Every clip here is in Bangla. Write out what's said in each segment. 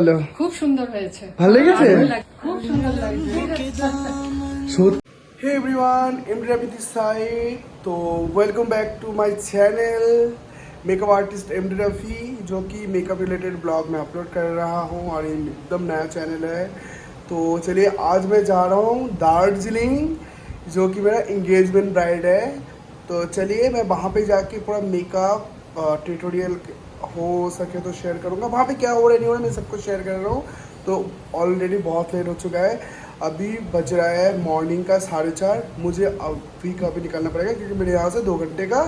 হ্যালো, খুব সুন্দর হয়েছে, ভালো লেগেছে? খুব সুন্দর লাগছে। Hey everyone, MD Ravi this side. तो welcome back to my channel makeup artist MD Rafi, जो कि मेकअप रिलेटेड ब्लॉग में अपलोड कर रहा हूँ और ये एकदम नया चैनल है। तो चलिए आज मैं जा रहा हूँ दार्जिलिंग, जो कि मेरा इंगेजमेंट ब्राइड है। तो चलिए मैं वहाँ पे जाके पूरा मेकअप ट्यूटोरियल हो सके तो शेयर करूँगा। वहाँ पे क्या हो रहा है नहीं हो रहा है मैं सब कुछ शेयर कर रहा हूँ। तो ऑलरेडी बहुत लेट हो चुका है, अभी बज रहा है मॉर्निंग का 4:30। मुझे अभी का भी निकलना पड़ेगा क्योंकि मेरे यहाँ से 2 घंटे का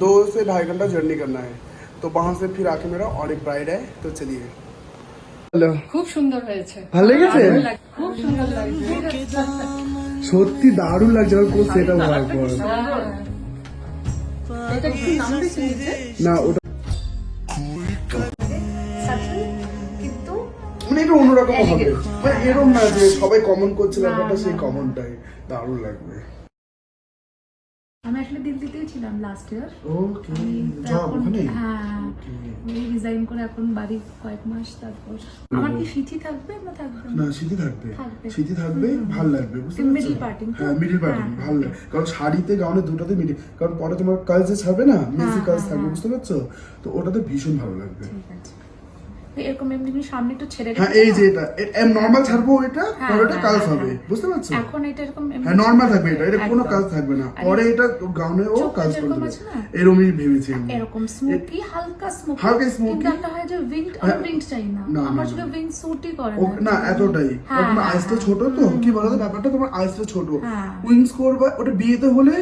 2 से 2.5 घंटा जर्नी करना है। तो वहाँ से फिर आके मेरा और एक ब्राइड है। तो चलिए। হ্যালো, খুব সুন্দর হয়েছে, ভালো লেগেছে? খুব সুন্দর লাগছে। সত্যি দারুণ লাগছে আমার পুরো সেট আপ হওয়ার পর। এটা কি নাম দিয়েছে? না ওটা কিন্তু মানে এটা অন্যরকম হবে, মানে এরকম না যে সবাই কমন করছে ব্যাপারটা, সেই কমনটাই দারুণ লাগবে। আমি আসলে দিল্লিতেই ছিলাম লাস্ট ইয়ার। ওকে, জব ওখানে? হ্যাঁ, আমি রিজাইন করে এখন বাড়ি কয়েক মাস। তারপর আমার কি সিথি থাকবে না থাকবে না, সিথি থাকবে, থাকবে। সিথি থাকবে, ভালো লাগবে, বুঝতে মিডল পারছো? পার্টিং তো? হ্যাঁ, মিডল পার্টিং হ্যাঁ, ভালো লাগবে, কারণ শাড়িতে গাউনে দুটোতে মিডল, কারণ পরে তোমার কাজ যে ছাড়বে না, মেসি কাজ থাকবে, বুঝতে পারছো? তো ওটাতে ভীষণ ভালো লাগবে। ঠিক আছে। এরকম এমনি সামনে একটু ছেড়ে হ্যাঁ, রেখেছি এই না? যে এটা নরমাল ছাড়বো, এটা হ্যাঁ, পরে এটা হ্যাঁ, কাজ হ্যাঁ, হবে, হ্যাঁ। বুঝতে পারছো? এখন এটা এরকম এমনি হ্যাঁ, নরমাল থাকবে, এটা কোনো একদম। কাজ থাকবে না, আর পরে এটা গাউনে ও চোখটা কাজ যেরকম করবে, আছে না? এরকমই ভেবেছি আমি। এরকম স্মোকি, হালকা স্মোকি, হালকা smoky। কিন্তু একটা হয় যে উইংড, হ্যাঁ। আমি উইংড চাই না, না, আমার না, চোখে না। উইংড স্যুটই করে ও না এতটাই, হ্যাঁ, কারণ তোমার হ্যাঁ, আইসটা হ্যাঁ। ছোট, তো কি বলতো ব্যাপারটা, তোমার আইসটা ছোট, হ্যাঁ। উইংস করবা ওটা বিয়েতে হলে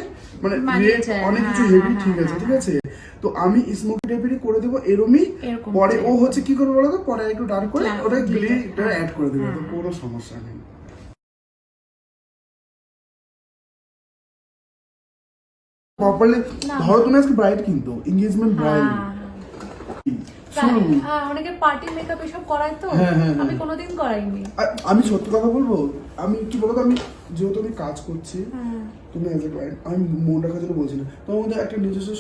মানে মানিয়ে রেড যায়, অনেক কিছু হ্যাঁ, হেভি, হ্যাঁ, ঠিক আছে, হ্যাঁ, ঠিক আছে। তো আমি স্মোকি টাইপেরই করে দেবো এরমই, এরকম পরে ও চাই। হচ্ছে কি করবে বলো তো, পরে একটু ডার্ক করে হ্যাঁ, ওটা glitter, গ্লিটার হ্যাঁ, অ্যাড করে দেবে, তো হ্যাঁ। কোনো সমস্যা নেই। প্রপারলি না। ধরো তুমি আজকে ব্রাইড, কিন্তু এনগেজমেন্ট ব্রাইড হ্যাঁ, অনেকে পার্টি মেকআপ এসব করায় তো, হ্যাঁ, হ্যাঁ, হ্যাঁ। আমি কোনোদিন করাইনি। আমি সত্যি কথা বলবো, আমি কি বলতো, আমি যেহেতু আমি কাজ করছি, হ্যাঁ। তুমি অ্যাজ এ ক্লায়েন্ট, আমি মন রাখার জন্য বলছি না, তোমার মধ্যে একটা নিজস্ব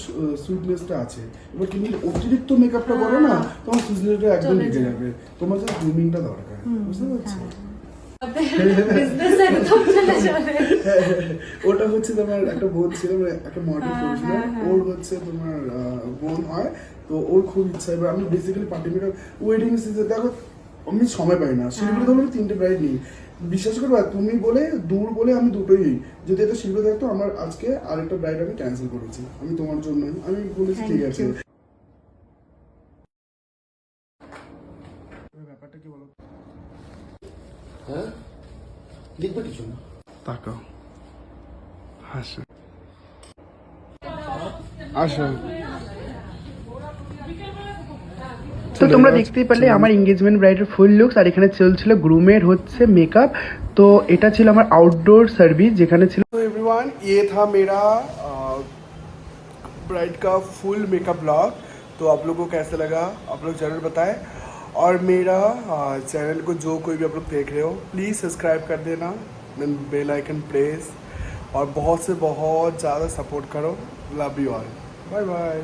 সুইটনেসটা আছে। এবার তুমি অতিরিক্ত মেকআপটা করো না, তোমার সুইটনেসটা একদম চলে ঢেকে যায়। যাবে। তোমার যে গ্রুমিংটা দরকার, বুঝতে পারছো? বিজনেস একদম চলে যাবে। ওটা হচ্ছে তোমার একটা বোন ছিল, মানে একটা মডেল করেছিল, ওর হচ্ছে তোমার বোন হয়, তো ওর খুব ইচ্ছা। এবার আমি basically party makeup wedding season, দেখো আমি সময় পাই না, শিলিগুড়ি ধরো 3টে ব্রাইড নিই, বিশ্বাস করবে তুমি বলে দূর বলে আমি দুটোই, যদি এটা শিলিগুড়ি থাকতো আমার আজকে আরেকটা ব্রাইড আমি ক্যান্সেল করেছি, আমি তোমার জন্যই আমি বলেছি ঠিক আছে। ব্যাপারটা কি বলো, হ্যাঁ লিখবে কিছু না, তাকাও, হাসো, আসো। তো তোমরা দেখতেই পারলে আমার এঙ্গেজমেন্ট ব্রাইডের ফুল লুকস, আর এখানে চলছিল গ্রুমের হচ্ছে মেকআপ। तो এটা ছিল আমার आउटडोर सर्विस যেখানে ছিল। तो एवरीवन ये था मेरा ब्राइड का फुल मेकअप ब्लॉग। तो आप लोगों को कैसा लगा आप लोग ज़रूर बताएं, और मेरा चैनल को जो कोई भी आप लोग देख रहे हो प्लीज़ सब्सक्राइब कर देना, देन बेल आइकन प्रेस, और बहुत से बहुत ज़्यादा सपोर्ट करो। Love you all, bye bye.